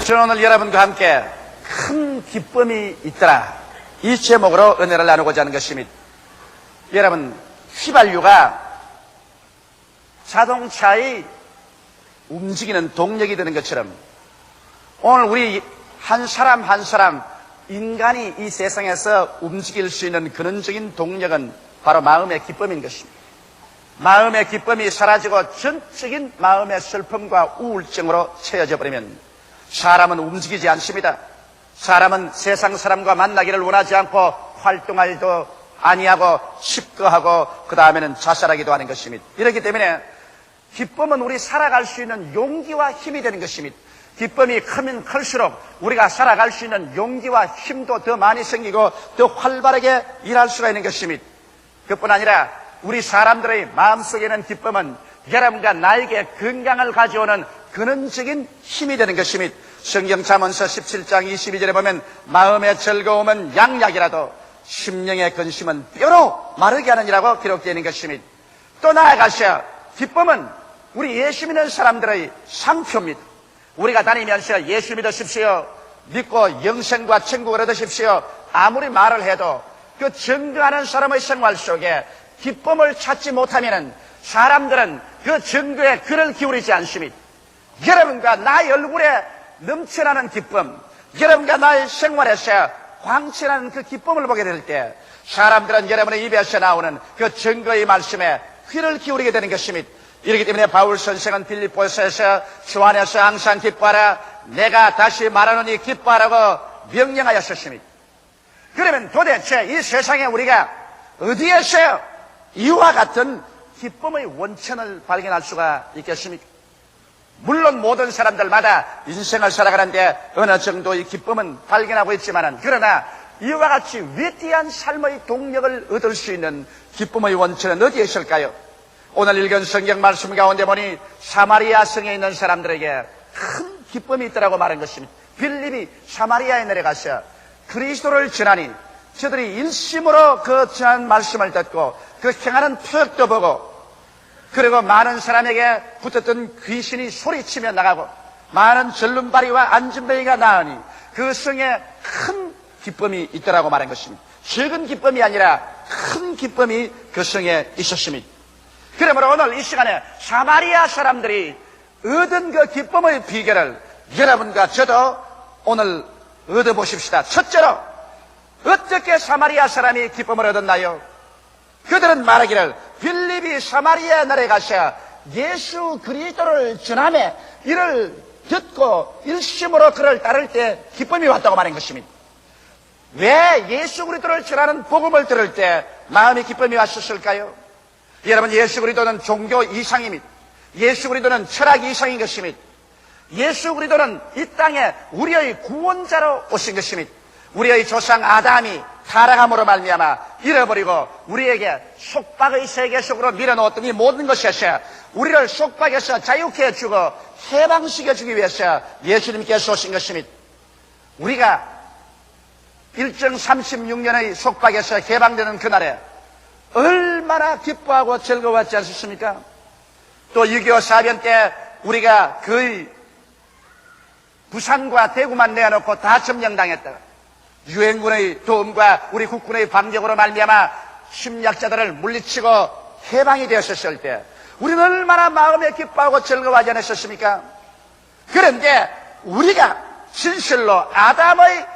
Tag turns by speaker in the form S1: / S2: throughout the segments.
S1: 저는 오늘 여러분과 함께 큰 기쁨이 있더라, 이 제목으로 은혜를 나누고자 하는 것입니다. 여러분, 휘발유가 자동차의 움직이는 동력이 되는 것처럼 오늘 우리 한 사람 한 사람, 인간이 이 세상에서 움직일 수 있는 근원적인 동력은 바로 마음의 기쁨인 것입니다. 마음의 기쁨이 사라지고 전적인 마음의 슬픔과 우울증으로 채워져 버리면 사람은 움직이지 않습니다. 사람은 세상 사람과 만나기를 원하지 않고 활동하지도 아니하고 칩거하고 그 다음에는 자살하기도 하는 것입니다. 이렇기 때문에 기쁨은 우리 살아갈 수 있는 용기와 힘이 되는 것입니다. 기쁨이 크면 클수록 우리가 살아갈 수 있는 용기와 힘도 더 많이 생기고 더 활발하게 일할 수가 있는 것입니다. 그뿐 아니라 우리 사람들의 마음속에는 기쁨은 여러분과 나에게 건강을 가져오는 근원적인 힘이 되는 것입니다. 성경 잠언서 17장 22절에 보면 마음의 즐거움은 양약이라도 심령의 근심은 뼈로 마르게 하느니라고 기록되어 있는 것입니다. 또 나아가서 기쁨은 우리 예수 믿는 사람들의 상표입니다. 우리가 다니면서 예수 믿으십시오, 믿고 영생과 천국을 얻으십시오, 아무리 말을 해도 그 증거하는 사람의 생활 속에 기쁨을 찾지 못하면 사람들은 그 증거에 귀를 기울이지 않습니다. 여러분과 나의 얼굴에 넘쳐나는 기쁨, 여러분과 나의 생활에서 광채나는 그 기쁨을 보게 될 때 사람들은 여러분의 입에서 나오는 그 증거의 말씀에 귀를 기울이게 되는 것입니다. 이렇기 때문에 바울 선생은 빌립보서에서 주 안에서 항상 기뻐하라, 내가 다시 말하노니 기뻐하라고 명령하였습니다. 그러면 도대체 이 세상에 우리가 어디에서 이와 같은 기쁨의 원천을 발견할 수가 있겠습니까? 물론 모든 사람들마다 인생을 살아가는데 어느 정도의 기쁨은 발견하고 있지만, 그러나 이와 같이 위대한 삶의 동력을 얻을 수 있는 기쁨의 원천은 어디에 있을까요? 오늘 읽은 성경 말씀 가운데 보니 사마리아 성에 있는 사람들에게 큰 기쁨이 있더라고 말한 것입니다. 빌립이 사마리아에 내려가서 그리스도를 전하니 저들이 일심으로 그 전한 말씀을 듣고 그 행하는 표적도 보고, 그리고 많은 사람에게 붙었던 귀신이 소리치며 나가고 많은 절름발이와 안진뱅이가 나으니 그 성에 큰 기쁨이 있더라고 말한 것입니다. 적은 기쁨이 아니라 큰 기쁨이 그 성에 있었습니다. 그러므로 오늘 이 시간에 사마리아 사람들이 얻은 그 기쁨의 비결을 여러분과 저도 오늘 얻어보십시다. 첫째로, 어떻게 사마리아 사람이 기쁨을 얻었나요? 그들은 말하기를 빌립이 사마리아 나라에 가서 예수 그리스도를 전하며 이를 듣고 일심으로 그를 따를 때 기쁨이 왔다고 말한 것입니다. 왜 예수 그리스도를 전하는 복음을 들을 때 마음의 기쁨이 왔었을까요? 여러분, 예수 그리스도는 종교 이상입니다. 예수 그리스도는 철학 이상인 것입니다. 예수 그리스도는 이 땅에 우리의 구원자로 오신 것입니다. 우리의 조상 아담이 타락함으로 말미암아 잃어버리고 우리에게 속박의 세계 속으로 밀어넣었던 이 모든 것에서 우리를 속박에서 자유케 해주고 해방시켜주기 위해서 예수님께서 오신 것입니다. 우리가 일정 36년의 속박에서 해방되는 그날에 얼마나 기뻐하고 즐거웠지 않습니까? 또 6.25 사변 때 우리가 거의 부산과 대구만 내어놓고 다 점령당했다가 유엔군의 도움과 우리 국군의 방력으로 말미암아 침략자들을 물리치고 해방이 되었을 때 우리는 얼마나 마음에 기뻐하고 즐거워하지 않았습니까? 그런데 우리가 진실로 아담의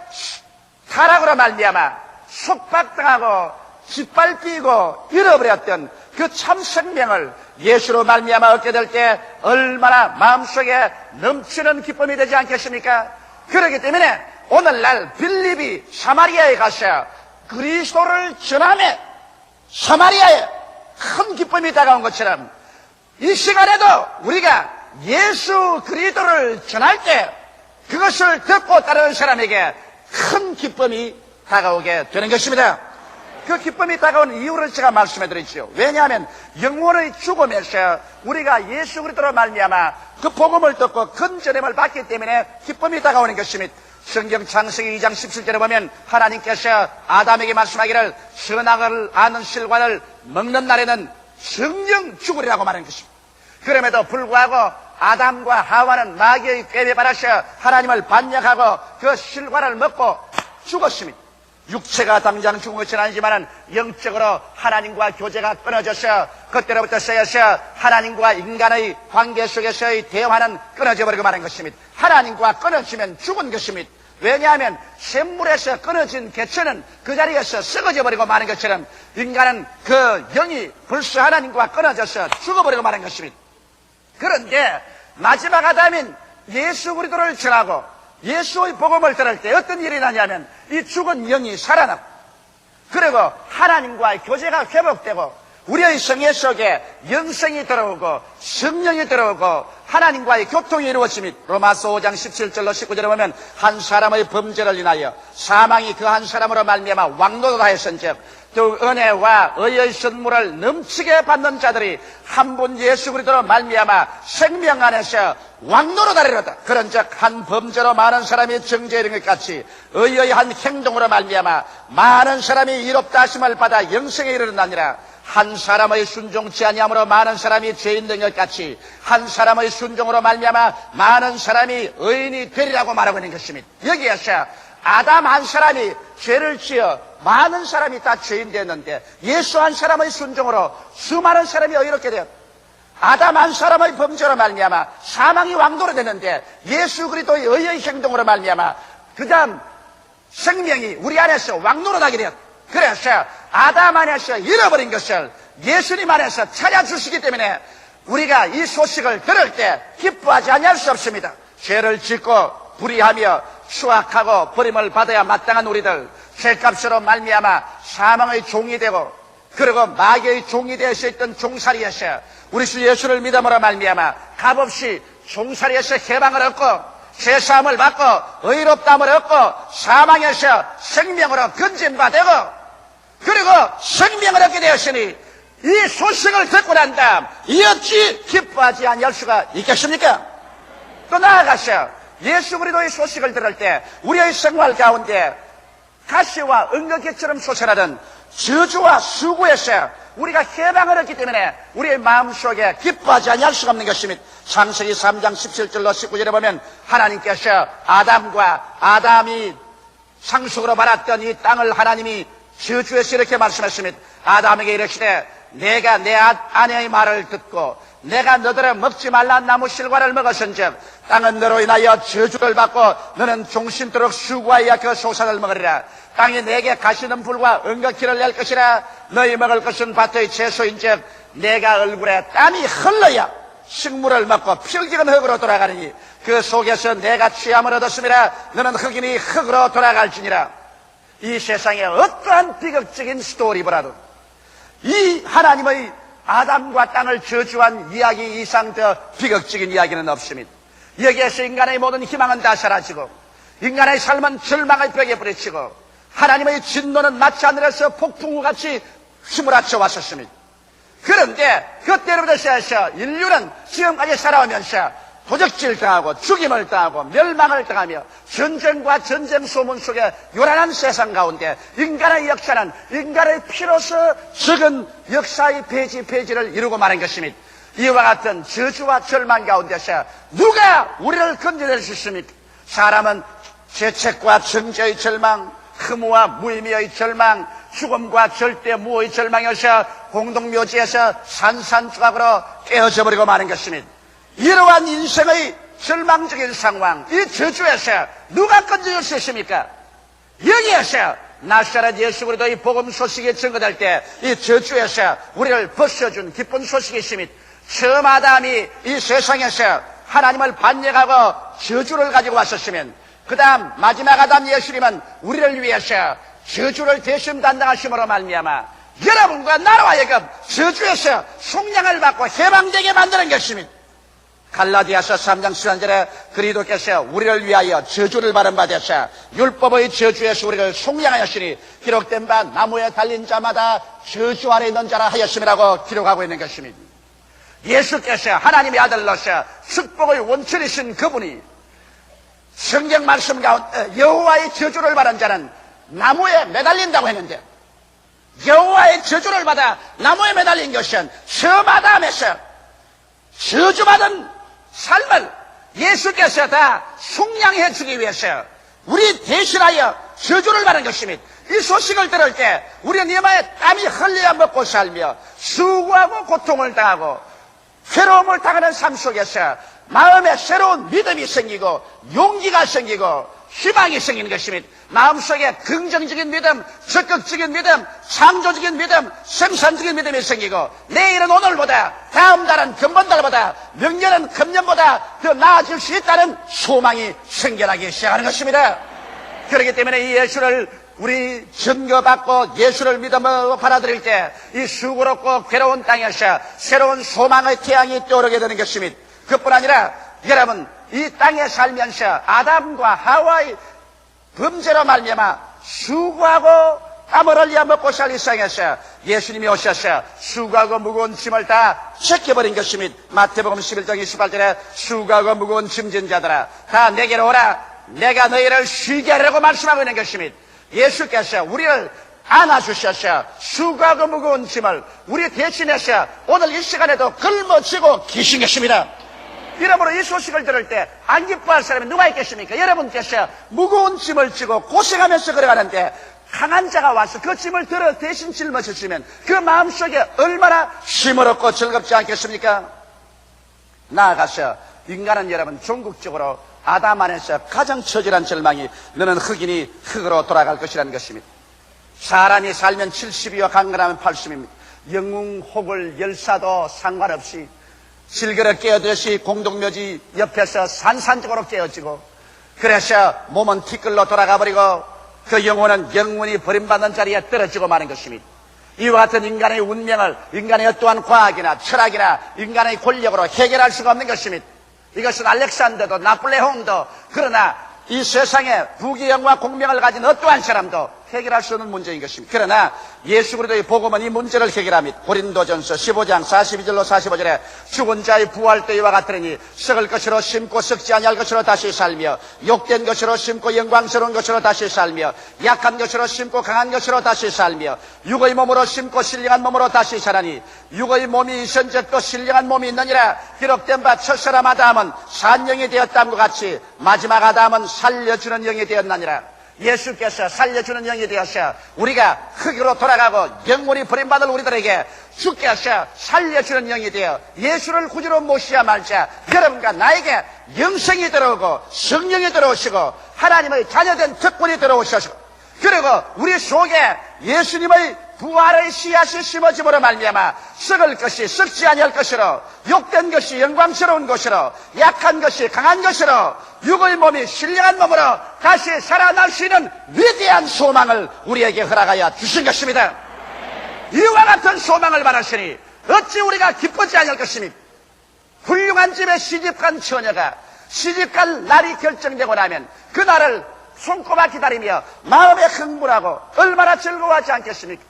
S1: 타락으로 말미암아 속박당하고 짓밟히고 잃어버렸던 그 참 생명을 예수로 말미암아 얻게 될 때 얼마나 마음속에 넘치는 기쁨이 되지 않겠습니까? 그렇기 때문에 오늘날 빌립이 사마리아에 가서 그리스도를 전하며 사마리아에 큰 기쁨이 다가온 것처럼 이 시간에도 우리가 예수 그리스도를 전할 때 그것을 듣고 따르는 사람에게 큰 기쁨이 다가오게 되는 것입니다. 그 기쁨이 다가온 이유를 제가 말씀해 드리죠. 왜냐하면 영혼의 죽음에서 우리가 예수 그리스도로 말미암아 그 복음을 듣고 건전함을 받기 때문에 기쁨이 다가오는 것입니다. 성경 창세기 2장 17절에 보면 하나님께서 아담에게 말씀하기를 선악을 아는 실과를 먹는 날에는 성령 죽으리라고 말하는 것입니다. 그럼에도 불구하고 아담과 하와는 마귀의 꾀에 받아서 하나님을 반역하고 그 실과를 먹고 죽었습니다. 육체가 당장 죽은 것은 아니지만 영적으로 하나님과 교제가 끊어져서 그때로부터 시작해서 하나님과 인간의 관계 속에서의 대화는 끊어져 버리고 마는 것입니다. 하나님과 끊어지면 죽은 것입니다. 왜냐하면 샘물에서 끊어진 개체는 그 자리에서 썩어져 버리고 마는 것처럼 인간은 그 영이 벌써 하나님과 끊어져서 죽어버리고 마는 것입니다. 그런데 마지막 아담인 예수 그리스도를 전하고 예수의 복음을 들을 때 어떤 일이 나냐면 이 죽은 영이 살아나고 그리고 하나님과의 교제가 회복되고 우리의 성회 속에 영생이 들어오고 성령이 들어오고 하나님과의 교통이 이루어집니다. 로마서 5장 17절로 19절에 보면 한 사람의 범죄를 인하여 사망이 그 한 사람으로 말미암아 왕노릇 하였은즉 또 은혜와 의의 선물을 넘치게 받는 자들이 한 분 예수 그리스도로 말미암아 생명 안에서 왕노릇 하리로다. 그런즉 한 범죄로 많은 사람이 정죄에 이른 것 같이 의의 한 행동으로 말미암아 많은 사람이 의롭다 하심을 받아 영생에 이르느니라. 한 사람의 순종치 아니함으로 많은 사람이 죄인 된 것 같이 한 사람의 순종으로 말미암아 많은 사람이 의인이 되리라고 말하고 있는 것입니다. 여기에서 아담 한 사람이 죄를 지어 많은 사람이 다 죄인 됐는데 예수 한 사람의 순종으로 수많은 사람이 의롭게 되었다. 아담 한 사람의 범죄로 말미암아 사망이 왕도로 됐는데 예수 그리스도의 의의 행동으로 말미암아 그 다음 생명이 우리 안에서 왕노릇하게 되었다. 그래서 아담 안에서 잃어버린 것을 예수님 안에서 찾아주시기 때문에 우리가 이 소식을 들을 때 기뻐하지 아니할 수 없습니다. 죄를 짓고 불의하며 수악하고 버림을 받아야 마땅한 우리들, 죄값으로 말미암아 사망의 종이 되고 그리고 마귀의 종이 되어 있던 종살이에서 우리 주 예수를 믿음으로 말미암아 값없이 종살이에서 해방을 얻고 죄사함을 받고 의롭다함을 얻고 사망에서 생명으로 건진받되고 그리고 생명을 얻게 되었으니 이 소식을 듣고 난 다음 이 어찌 기뻐하지 아니할 수가 있겠습니까? 또 나아가서 예수 그리스도의 소식을 들을 때 우리의 생활 가운데 가시와 은거기처럼 솟아나던 저주와 수고에서 우리가 해방을 얻기 때문에 우리의 마음속에 기뻐하지 아니할 수가 없는 것입니다. 창세기 3장 17절로 19절에 보면 하나님께서 아담과 아담이 상속으로 받았던 이 땅을 하나님이 저주해서 이렇게 말씀했습니다. 아담에게 이르시되 내가 내 아내의 말을 듣고 내가 너더러 먹지 말라 나무 실과를 먹었은즉 땅은 너로 인하여 저주를 받고 너는 종신토록 수고하여 그 소산을 먹으리라. 땅이 내게 가시는 불과 은거키를 낼 것이라. 너희 먹을 것은 밭의 채소인즉 내가 얼굴에 땀이 흘러야 식물을 먹고 필기는 흙으로 돌아가리니 그 속에서 내가 취함을 얻었음이라. 너는 흙이니 흙으로 돌아갈지니라. 이 세상에 어떠한 비극적인 스토리보다도 이 하나님의 아담과 땅을 저주한 이야기 이상 더 비극적인 이야기는 없습니다. 여기에서 인간의 모든 희망은 다 사라지고 인간의 삶은 절망의 벽에 부딪히고 하나님의 진노는 마치 하늘에서 폭풍우같이 휘몰아쳐 왔었습니다. 그런데 그때로부터 시작해서 인류는 지금까지 살아오면서 도적질 당하고 죽임을 당하고 멸망을 당하며 전쟁과 전쟁 소문 속에 요란한 세상 가운데 인간의 역사는 인간의 피로서 적은 역사의 페이지를 이루고 마는 것입니다. 이와 같은 저주와 절망 가운데서 누가 우리를 건져낼 수 있습니까? 사람은 죄책과 정죄의 절망, 흠과 무의미의 절망, 죽음과 절대 무의 절망에서 공동묘지에서 산산조각으로 깨어져 버리고 마는 것입니다. 이러한 인생의 절망적인 상황, 이 저주에서 누가 건져줄 수 있습니까? 여기에서 나사렛 예수 그리스도의 복음 소식이 증거될 때 이 저주에서 우리를 벗어준 기쁜 소식이 있습니다. 처음 아담이 이 세상에서 하나님을 반역하고 저주를 가지고 왔었으면 그 다음 마지막 아담 예수님은 우리를 위해서 저주를 대신 담당하심으로 말미암아 여러분과 나라와 하여금 저주에서 속량을 받고 해방되게 만드는 것입니다. 갈라디아서 3장 13절에 그리스도께서 우리를 위하여 저주를 받은 바 되사 율법의 저주에서 우리를 속량하였으니 기록된 바 나무에 달린 자마다 저주 아래 있는 자라 하였음이라고 기록하고 있는 것입니다. 예수께서 하나님의 아들로서 축복의 원천이신 그분이 성경 말씀 가운데 여호와의 저주를 받은 자는 나무에 매달린다고 했는데 여호와의 저주를 받아 나무에 매달린 것은 처음 아담에서 저주받은 삶을 예수께서 다 속량해 주기 위해서 우리 대신하여 저주를 받은 것입니다. 이 소식을 들을 때 우리는 이마에 땀이 흘려야 먹고 살며 수고하고 고통을 당하고 괴로움을 당하는 삶 속에서 마음에 새로운 믿음이 생기고 용기가 생기고 희망이 생기는 것입니다. 마음속에 긍정적인 믿음, 적극적인 믿음, 창조적인 믿음, 생산적인 믿음이 생기고 내일은 오늘보다, 다음 달은 금번달보다, 명년은 금년보다 더 나아질 수 있다는 소망이 생겨나기 시작하는 것입니다. 그렇기 때문에 이 예수를 우리 증거받고 예수를 믿음으로 받아들일 때 이 수고롭고 괴로운 땅에서 새로운 소망의 태양이 떠오르게 되는 것입니다. 그뿐 아니라 여러분 이 땅에 살면서 아담과 하와의 범죄로 말미암아 수고하고 땀을 흘려 먹고 살 일상에서 예수님이 오셔서 수고하고 무거운 짐을 다 제껴버린 것입니다. 마태복음 11장 28절에 수고하고 무거운 짐진 자들아 다 내게로 오라 내가 너희를 쉬게 하려고 말씀하고 있는 것입니다. 예수께서 우리를 안아주셔서 수고하고 무거운 짐을 우리 대신해서 오늘 이 시간에도 걸머쥐고 계신 것입니다. 이러므로 이 소식을 들을 때 안 기뻐할 사람이 누가 있겠습니까? 여러분께서 무거운 짐을 지고 고생하면서 걸어가는데 강한 자가 와서 그 짐을 들어 대신 짊어져주면 그 마음속에 얼마나 힘어렵고 즐겁지 않겠습니까? 나아가서 인간은 여러분 종국적으로 아담 안에서 가장 처절한 절망이 너는 흙이니 흙으로 돌아갈 것이라는 것입니다. 사람이 살면 70이요 강건하면 80입니다. 영웅 혹을 열사도 상관없이 실그릇 깨어듯이 공동묘지 옆에서 산산적으로 깨어지고 그래서 몸은 티끌로 돌아가버리고 그 영혼은 영원히 버림받는 자리에 떨어지고 마는 것입니다. 이와 같은 인간의 운명을 인간의 어떠한 과학이나 철학이나 인간의 권력으로 해결할 수가 없는 것입니다. 이것은 알렉산더도 나폴레옹도 그러나 이 세상에 부귀영화 공명을 가진 어떠한 사람도 해결할 수 없는 문제인 것입니다. 그러나 예수 그리스도의 복음은 이 문제를 해결합니다. 고린도전서 15장 42절로 45절에 죽은 자의 부활 때와 같으니 썩을 것으로 심고 썩지 아니할 것으로 다시 살며 욕된 것으로 심고 영광스러운 것으로 다시 살며 약한 것으로 심고 강한 것으로 다시 살며 육의 몸으로 심고 신령한 몸으로 다시 자라니 육의 몸이 있은즉 또 신령한 몸이 있느니라. 기록된 바 첫사람 아담은 산영이 되었다는 것 같이 마지막 아담은 살려주는 영이 되었나니라. 예수께서 살려주는 영이 되어서 우리가 흙으로 돌아가고 영원히 버림받을 우리들에게 주께서 살려주는 영이 되어 예수를 구주로 모시야 말자 여러분과 나에게 영생이 들어오고 성령이 들어오시고 하나님의 자녀된 특권이 들어오셔서 그리고 우리 속에 예수님의 부활의 씨앗이 심어짐으로 말미암아 썩을 것이 썩지 아니할 것으로 욕된 것이 영광스러운 것으로 약한 것이 강한 것으로 육의 몸이 신령한 몸으로 다시 살아날 수 있는 위대한 소망을 우리에게 허락하여 주신 것입니다. 이와 같은 소망을 받았으니 어찌 우리가 기쁘지 않을 것입니까? 훌륭한 집에 시집간 처녀가 시집갈 날이 결정되고 나면 그날을 손꼽아 기다리며 마음에 흥분하고 얼마나 즐거워하지 않겠습니까?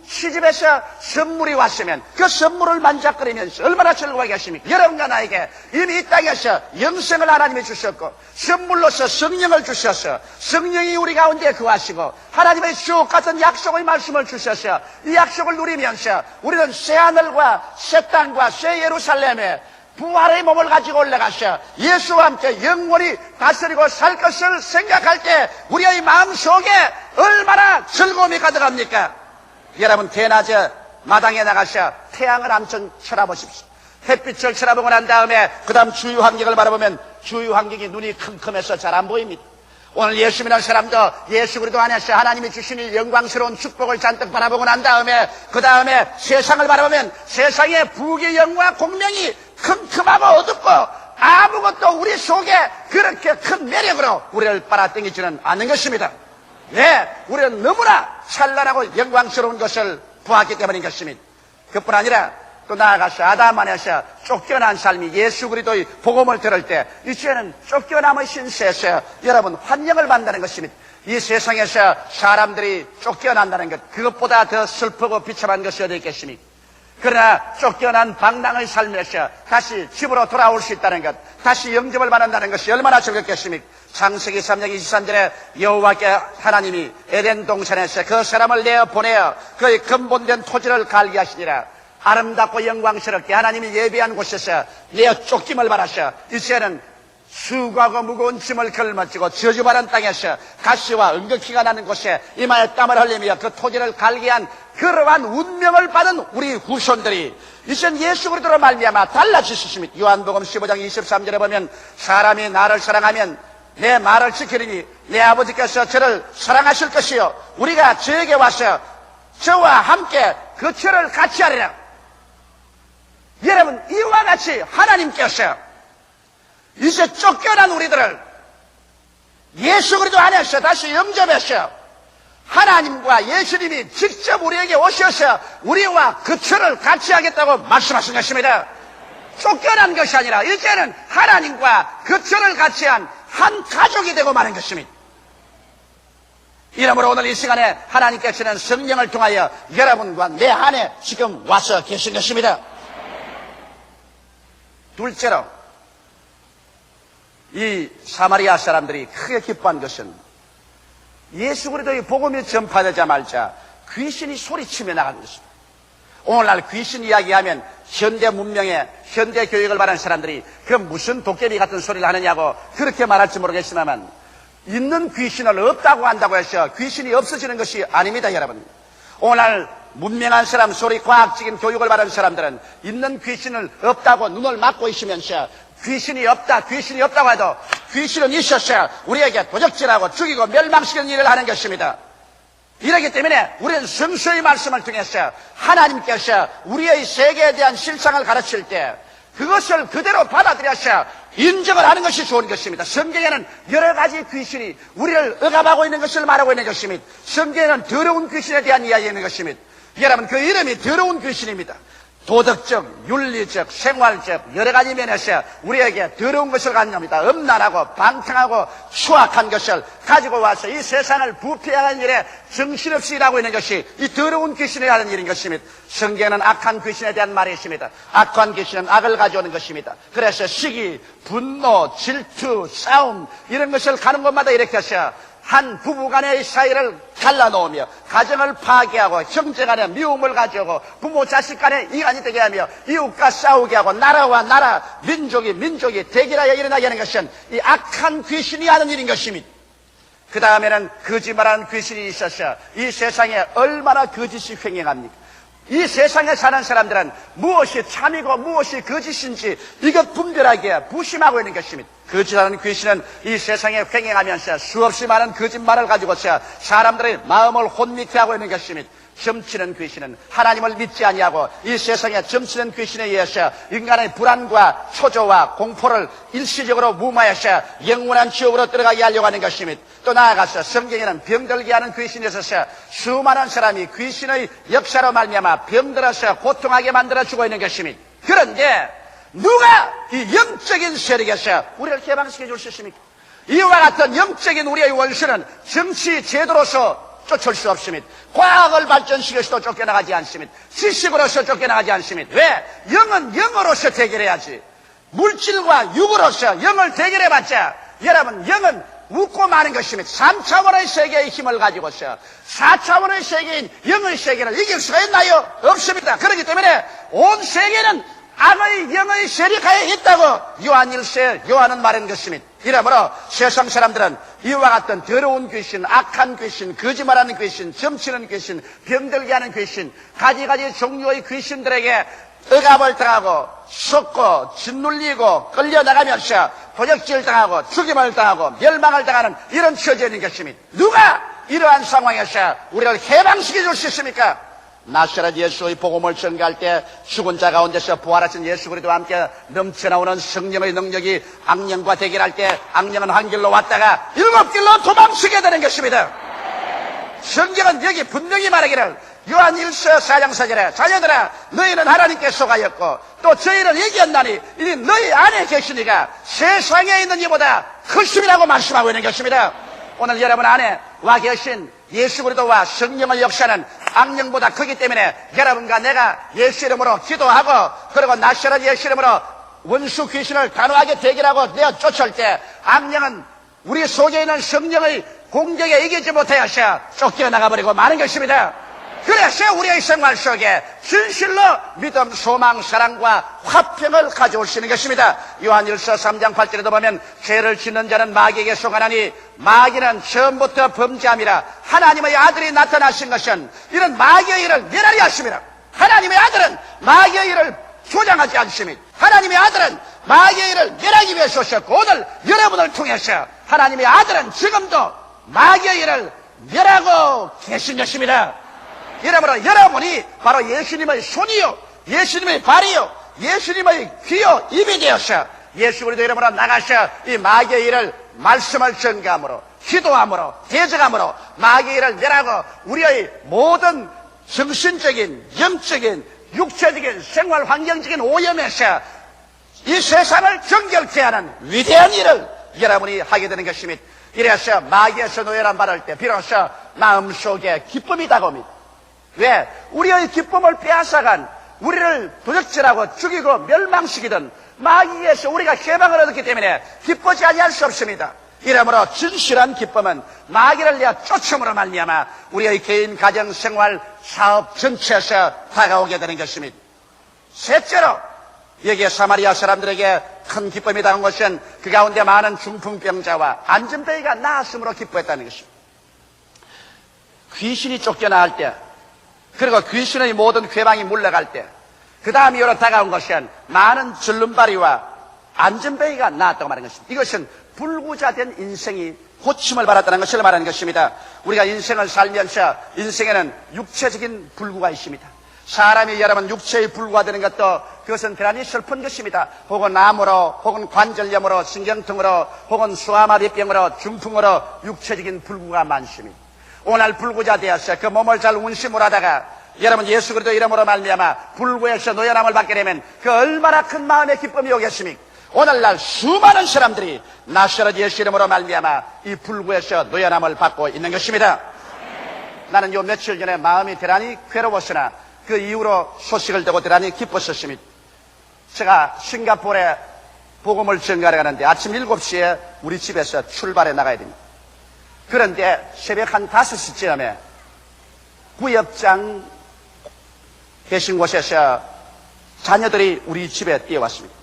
S1: 시집에서 선물이 왔으면 그 선물을 만작거리면서 얼마나 즐거워하겠습니까? 여러분과 나에게 이미 이 땅에서 영생을 하나님이 주셨고 선물로서 성령을 주셔서 성령이 우리 가운데 거하시고 하나님의 주옥 같은 약속의 말씀을 주셔서 이 약속을 누리면서 우리는 새하늘과 새 땅과 새 예루살렘에 부활의 몸을 가지고 올라가서 예수와 함께 영원히 다스리고 살 것을 생각할 때 우리의 마음속에 얼마나 즐거움이 가득합니까? 여러분 대낮에 마당에 나가서 태양을 한번 쳐다보십시오. 햇빛을 쳐다보고 난 다음에 그 다음 주위 환경을 바라보면 주위 환경이 눈이 컴컴해서 잘 안 보입니다. 오늘 예수 믿는 사람도 예수 그리스도 안에서 하나님이 주신 이 영광스러운 축복을 잔뜩 바라보고 난 다음에 그 다음에 세상을 바라보면 세상의 부귀영화 공명이 컴컴하고 어둡고 아무것도 우리 속에 그렇게 큰 매력으로 우리를 빨아당기지는 않는 것입니다. 네, 우리는 너무나 찬란하고 영광스러운 것을 보았기 때문인 것입니다. 그뿐 아니라 또 나아가서 아담 안에서 쫓겨난 삶이 예수 그리스도의 복음을 들을 때 이제는 쫓겨남의 신세에서 여러분 환영을 받는다는 것입니다. 이 세상에서 사람들이 쫓겨난다는 것 그것보다 더 슬프고 비참한 것이 어디 있겠습니까? 그러나 쫓겨난 방랑의 삶에서 다시 집으로 돌아올 수 있다는 것 다시 영접을 받는다는 것이 얼마나 즐겁겠습니까? 창세기 3장 23절에 여호와께 하나님이 에덴 동산에서 그 사람을 내어 보내어 그의 근본된 토지를 갈게 하시니라. 아름답고 영광스럽게 하나님이 예비한 곳에서 내어 쫓김을 받았어. 이제는 수고하고 무거운 짐을 걸머쥐고 저주받은 땅에서 가시와 은극기가 나는 곳에 이마에 땀을 흘리며 그 토지를 갈기한 그러한 운명을 받은 우리 후손들이 이젠 예수 그리스도로 말미암아 달라질 수 있습니다. 요한복음 15장 23절에 보면 사람이 나를 사랑하면 내 말을 지키리니 내 아버지께서 저를 사랑하실 것이요 우리가 저에게 와서 저와 함께 그 저를 같이 하리라. 여러분, 이와 같이 하나님께서 이제 쫓겨난 우리들을 예수 그리스도 안에서 다시 영접해서 하나님과 예수님이 직접 우리에게 오셔서 우리와 그 처를 같이 하겠다고 말씀하신 것입니다. 쫓겨난 것이 아니라 이제는 하나님과 그 처를 같이 한 한 가족이 되고 마는 것입니다. 이러므로 오늘 이 시간에 하나님께서는 성령을 통하여 여러분과 내 안에 지금 와서 계신 것입니다. 둘째로 이 사마리아 사람들이 크게 기뻐한 것은 예수 그리스도의 복음이 전파되자마자 귀신이 소리치며 나가는 것입니다. 오늘날 귀신 이야기하면 현대 문명에 현대 교육을 받은 사람들이 그 무슨 도깨비 같은 소리를 하느냐고 그렇게 말할지 모르겠지만 있는 귀신을 없다고 한다고 해서 귀신이 없어지는 것이 아닙니다, 여러분. 오늘날 문명한 사람, 소리 과학적인 교육을 받은 사람들은 있는 귀신을 없다고 눈을 막고 있으면서 귀신이 없다고 해도 귀신은 있었어 우리에게 도적질하고 죽이고 멸망시키는 일을 하는 것입니다. 이러기 때문에 우리는 성서의 말씀을 통해서 하나님께서 우리의 세계에 대한 실상을 가르칠 때 그것을 그대로 받아들여서 인정을 하는 것이 좋은 것입니다. 성경에는 여러 가지 귀신이 우리를 억압하고 있는 것을 말하고 있는 것입니다. 성경에는 더러운 귀신에 대한 이야기가 있는 것입니다. 여러분, 그 이름이 더러운 귀신입니다. 도덕적, 윤리적, 생활적 여러 가지 면에서 우리에게 더러운 것을 가져옵니다. 음란하고 방탕하고 추악한 것을 가지고 와서 이 세상을 부패하는 일에 정신없이 일하고 있는 것이 이 더러운 귀신이 하는 일인 것입니다. 성경에는 악한 귀신에 대한 말이 있습니다. 악한 귀신은 악을 가져오는 것입니다. 그래서 시기, 분노, 질투, 싸움 이런 것을 가는 곳마다 일으켜서 한 부부간의 사이를 갈라놓으며 가정을 파괴하고 형제간의 미움을 가져오고 부모 자식 간의 이간이 되게 하며 이웃과 싸우게 하고 나라와 나라 민족이 대결하여 일어나게 하는 것은 이 악한 귀신이 하는 일인 것입니다. 그 다음에는 거짓말하는 귀신이 있어서 이 세상에 얼마나 거짓이 횡행합니까? 이 세상에 사는 사람들은 무엇이 참이고 무엇이 거짓인지 이것 분별하기에 부심하고 있는 것입니다. 거짓하는 귀신은 이 세상에 횡행하면서 수없이 많은 거짓말을 가지고서 사람들의 마음을 혼미케 하고 있는 것입니다. 점치는 귀신은 하나님을 믿지 아니하고 이 세상에 점치는 귀신에 의해서 인간의 불안과 초조와 공포를 일시적으로 무마해서 영원한 지옥으로 들어가게 하려고 하는 것입니다. 또 나아가서 성경에는 병들게 하는 귀신이 있어서 수많은 사람이 귀신의 역사로 말미암아 병들어서 고통하게 만들어주고 있는 것입니다. 그런데 누가 이 영적인 세력에서 우리를 해방시켜 줄 수 있습니까? 이와 같은 영적인 우리의 원수는 정치 제도로서 쫓을 수 없습니다. 과학을 발전시켜서도 쫓겨나가지 않습니다. 지식으로서 쫓겨나가지 않습니다. 왜? 영은 영으로서 대결해야지. 물질과 육으로서 영을 대결해봤자 여러분 영은 웃고 마는 것입니다. 3차원의 세계의 힘을 가지고서 4차원의 세계인 영의 세계를 이길 수가 있나요? 없습니다. 그렇기 때문에 온 세계는 악의 영의 세력하에 있다고 요한 1세 요한은 말한 것입니다. 이러므로 세상 사람들은 이와 같은 더러운 귀신, 악한 귀신, 거짓말하는 귀신, 점치는 귀신, 병들게 하는 귀신, 가지가지 종류의 귀신들에게 억압을 당하고 쏟고 짓눌리고 끌려나가면서 도적질 당하고 죽임을 당하고 멸망을 당하는 이런 처지에 있는 것입니다. 누가 이러한 상황에서 우리를 해방시켜 줄 수 있습니까? 나사렛 예수의 복음을 전가할 때 죽은 자 가운데서 부활하신 예수 그리스도와 함께 넘쳐나오는 성령의 능력이 악령과 대결할 때 악령은 한 길로 왔다가 7길로 도망치게 되는 것입니다. 성경은 여기 분명히 말하기를 요한 1서 4장 4절에 자녀들아 너희는 하나님께 속하였고 또 저희는 이겼나니 이는 너희 안에 계시니가 세상에 있는 이보다 크심이라고 말씀하고 있는 것입니다. 오늘 여러분 안에 와 계신 예수 그리스도와 성령의 역사는 악령보다 크기 때문에 여러분과 내가 예수 이름으로 기도하고 그리고 나사렛 예수 이름으로 원수 귀신을 단호하게 대결하고 내어 쫓을 때 악령은 우리 속에 있는 성령의 공격에 이기지 못하여서 쫓겨나가 버리고 마는 것입니다. 그래서 우리의 생활 속에 진실로 믿음, 소망, 사랑과 화평을 가져올 수 있는 것입니다. 요한일서 3장 8절에도 보면 죄를 짓는 자는 마귀에게 속하나니 마귀는 처음부터 범죄함이라. 하나님의 아들이 나타나신 것은 이런 마귀의 일을 멸하려 하심이라. 하나님의 아들은 마귀의 일을 조장하지 않습니다. 하나님의 아들은 마귀의 일을 멸하기 위해서 오셨고, 오늘 여러분을 통해서 하나님의 아들은 지금도 마귀의 일을 멸하고 계신 것입니다. 이러므로 여러분이 바로 예수님의 손이요, 예수님의 발이요, 예수님의 귀요, 입이 되어서 예수 그리스도 이름으로 나가서 이 마귀의 일을 말씀을 전가함으로, 기도함으로, 대적함으로 마귀의 일을 멸하고 우리의 모든 정신적인, 영적인, 육체적인, 생활 환경적인 오염에서 이 세상을 정결케 하는 위대한 일을 여러분이 하게 되는 것입니다. 이래서 마귀에서 노예란 받을 때 비로소 마음속에 기쁨이 다가옵니다. 왜? 우리의 기쁨을 빼앗아간, 우리를 도적질하고 죽이고 멸망시키던 마귀에서 우리가 해방을 얻었기 때문에 기쁘지 아니할 수 없습니다. 이러므로 진실한 기쁨은 마귀를 내어 쫓음으로 말미암아 우리의 개인, 가정, 생활, 사업 전체에서 다가오게 되는 것입니다. 셋째로 여기에 사마리아 사람들에게 큰 기쁨이 다가온 것은 그 가운데 많은 중풍병자와 안전뱅이가 나았으므로 기뻐했다는 것입니다. 귀신이 쫓겨나갈 때, 그리고 귀신의 모든 괴방이 물러갈 때, 그 다음 이후로 다가온 것은 많은 절름발이와 안전뱅이가 나았다고 말하는 것입니다. 이것은 불구자된 인생이 고침을 받았다는 것을 말하는 것입니다. 우리가 인생을 살면서 인생에는 육체적인 불구가 있습니다. 사람이 여러분 육체의 불구가 되는 것도 그것은 대단히 슬픈 것입니다. 혹은 암으로, 혹은 관절염으로, 신경통으로, 혹은 수아마비병으로, 중풍으로 육체적인 불구가 많습니다. 오늘 불구자 되어서 그 몸을 잘 운심을 하다가 여러분 예수 그리스도 이름으로 말미암아 불구에서 노연함을 받게 되면 그 얼마나 큰 마음의 기쁨이 오겠습니까? 오늘날 수많은 사람들이 나사렛 예수 이름으로 말미암아 이 불구에서 노연함을 받고 있는 것입니다. 나는 요 며칠 전에 마음이 대단히 괴로웠으나 그 이후로 소식을 듣고 대단히 기뻤었습니다. 제가 싱가포르에 복음을 전가하러 가는데 아침 7시에 우리 집에서 출발해 나가야 됩니다. 그런데 새벽 한 5시쯤에 구역장 계신 곳에서 자녀들이 우리 집에 뛰어왔습니다.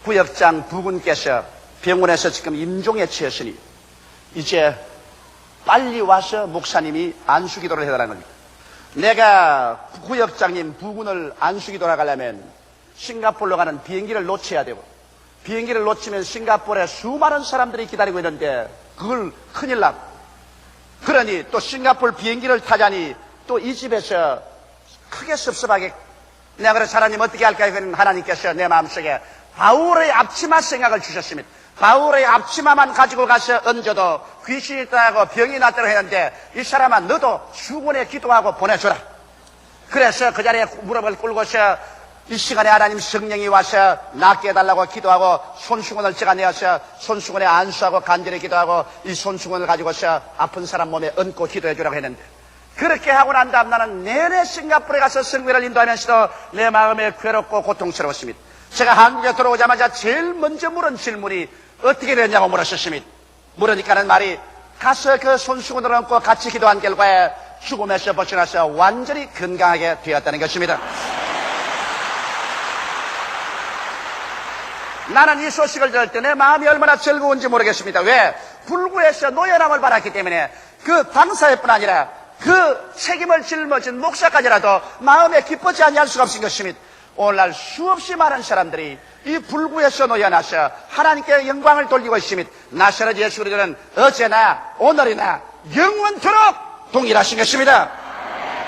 S1: 구역장 부군께서 병원에서 지금 임종에 처했으니 이제 빨리 와서 목사님이 안수기도를 해달라는 겁니다. 내가 구역장님 부군을 안수기도를 가려면 싱가포르로 가는 비행기를 놓쳐야 되고, 비행기를 놓치면 싱가포르에 수많은 사람들이 기다리고 있는데 그걸 큰일 나고, 그러니 또 싱가포르 비행기를 타자니 또 이 집에서 크게 섭섭하게, 내가 그래서 하나님 어떻게 할까요? 그러면 하나님께서 내 마음속에 바울의 앞치마 생각을 주셨습니다. 바울의 앞치마만 가지고 가서 얹어도 귀신이 있다고 병이 났다고 했는데 이 사람아 너도 수군에 기도하고 보내줘라. 그래서 그 자리에 무릎을 꿇고서 이 시간에 하나님 성령이 와서 낫게 해달라고 기도하고 손수건을 제가 내어서 손수건에 안수하고 간절히 기도하고 이 손수건을 가지고서 아픈 사람 몸에 얹고 기도해주라고 했는데, 그렇게 하고 난 다음 나는 내내 싱가포르에 가서 성회를 인도하면서도 내 마음에 괴롭고 고통스러웠습니다. 제가 한국에 들어오자마자 제일 먼저 물은 질문이 어떻게 됐냐고 물었었습니다. 물으니까는 말이 가서 그 손수건을 얹고 같이 기도한 결과에 죽음에서 벗어나서 완전히 건강하게 되었다는 것입니다. 나는 이 소식을 들을 때 내 마음이 얼마나 즐거운지 모르겠습니다. 왜? 불구에서 노연함을 받았기 때문에 그 당사자뿐 아니라 그 책임을 짊어진 목사까지라도 마음에 기쁘지 아니할 수가 없는 것입니다. 오늘날 수없이 많은 사람들이 이 불구에서 노연하셔 하나님께 영광을 돌리고 있습니다. 나사렛 예수 그리스도는 어제나 오늘이나 영원토록 동일하신 것입니다.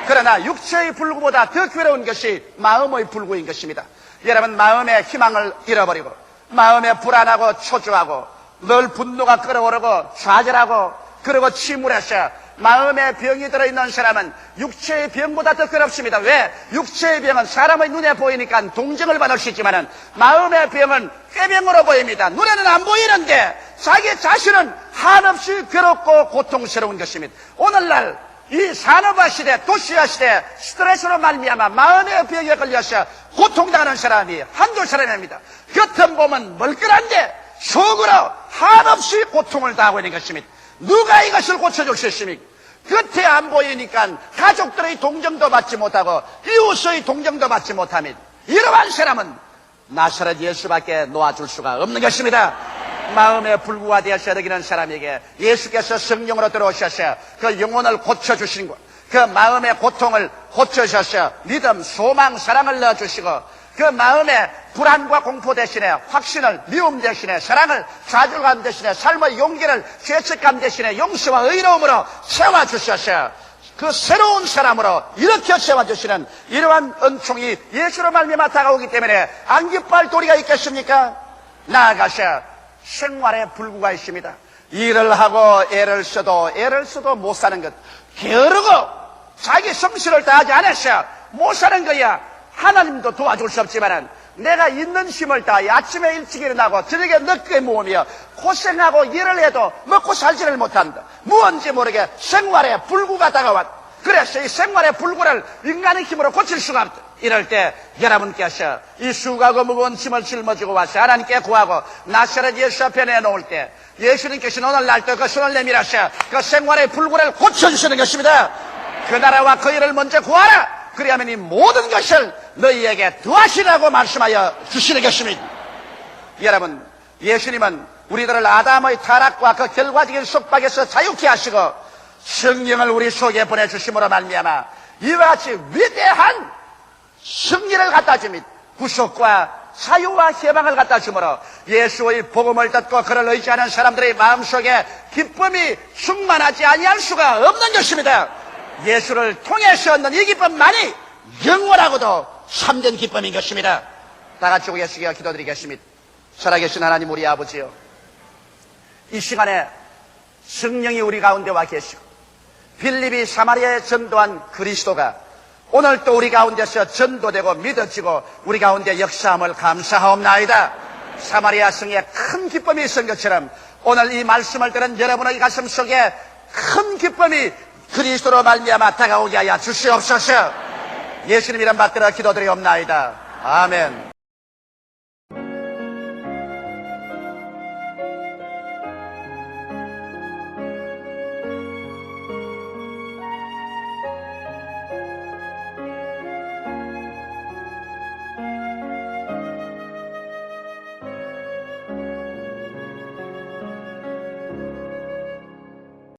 S1: 그러나 육체의 불구보다 더 괴로운 것이 마음의 불구인 것입니다. 여러분 마음의 희망을 잃어버리고 마음에 불안하고 초조하고 늘 분노가 끓어오르고 좌절하고 그리고 침울해서 마음에 병이 들어있는 사람은 육체의 병보다 더 괴롭습니다. 왜? 육체의 병은 사람의 눈에 보이니까 동정을 받을 수 있지만 마음의 병은 꾀병으로 보입니다. 눈에는 안 보이는데 자기 자신은 한없이 괴롭고 고통스러운 것입니다. 오늘날 이 산업화 시대, 도시화 시대 스트레스로 말미암아 마음의 병에 걸려서 고통당하는 사람이 한두 사람입니다. 겉은 보면 멀쩡한데 속으로 한없이 고통을 당하고 있는 것입니다. 누가 이것을 고쳐줄 수 있습니까? 겉에 안 보이니까 가족들의 동정도 받지 못하고 이웃의 동정도 받지 못하면 이러한 사람은 나사렛 예수밖에 놓아줄 수가 없는 것입니다. 마음의 불구가 되어서 여기는 사람에게 예수께서 성령으로 들어오셔서 그 영혼을 고쳐주신 것, 그 마음의 고통을 고쳐주셔서 믿음, 소망, 사랑을 넣어주시고 그 마음의 불안과 공포 대신에 확신을, 미움 대신에 사랑을, 좌절감 대신에 삶의 용기를, 죄책감 대신에 용서와 의로움으로 세워주셔서 그 새로운 사람으로 일으켜 세워주시는 이러한 은총이 예수로 말미암아 다가오기 때문에 안 기뻐할 도리가 있겠습니까? 나아가서 생활에 불구가 있습니다. 일을 하고 애를 써도 못 사는 것, 게으르고 자기 성실을 다하지 않았어 못 사는 거야. 하나님도 도와줄 수 없지만은 내가 있는 힘을 다해 아침에 일찍 일어나고 저녁에 늦게 모으며 고생하고 일을 해도 먹고 살지를 못한다. 무언지 모르게 생활에 불구가 다가왔다. 그래서 이 생활의 불구를 인간의 힘으로 고칠 수가 없다. 이럴 때 여러분께서 이 수고하고 무거운 짐을 짊어지고 와서 하나님께 구하고 나사렛 예수 앞에 내놓을 때 예수님께서는 오늘 날도 그 손을 내밀어서 그 생활의 불구를 고쳐주시는 것입니다. 그 나라와 그 일을 먼저 구하라. 그리하면 이 모든 것을 너희에게 더하시라고 말씀하여 주시는 것입니다. 여러분, 예수님은 우리들을 아담의 타락과 그 결과적인 속박에서 자유케 하시고 성령을 우리 속에 보내주심으로 말미암아 이와 같이 위대한 승리를 갖다 줍니다. 구속과 자유와 해방을 갖다 주므로 예수의 복음을 듣고 그를 의지하는 사람들의 마음속에 기쁨이 충만하지 아니할 수가 없는 것입니다. 예수를 통해서 얻는 이 기쁨만이 영원하고도 참된 기쁨인 것입니다. 다 같이 고개숙여 기도드리겠습니다. 살아계신 하나님 우리 아버지요, 이 시간에 성령이 우리 가운데 와 계시고 빌립이 사마리아에 전도한 그리스도가 오늘 또 우리 가운데서 전도되고 믿어지고 우리 가운데 역사함을 감사하옵나이다. 사마리아 성에 큰 기쁨이 있은 것처럼 오늘 이 말씀을 들은 여러분의 가슴 속에 큰 기쁨이 그리스도로 말미암아 다가오게 하여 주시옵소서. 예수님 이름 받들어 기도드리옵나이다. 아멘.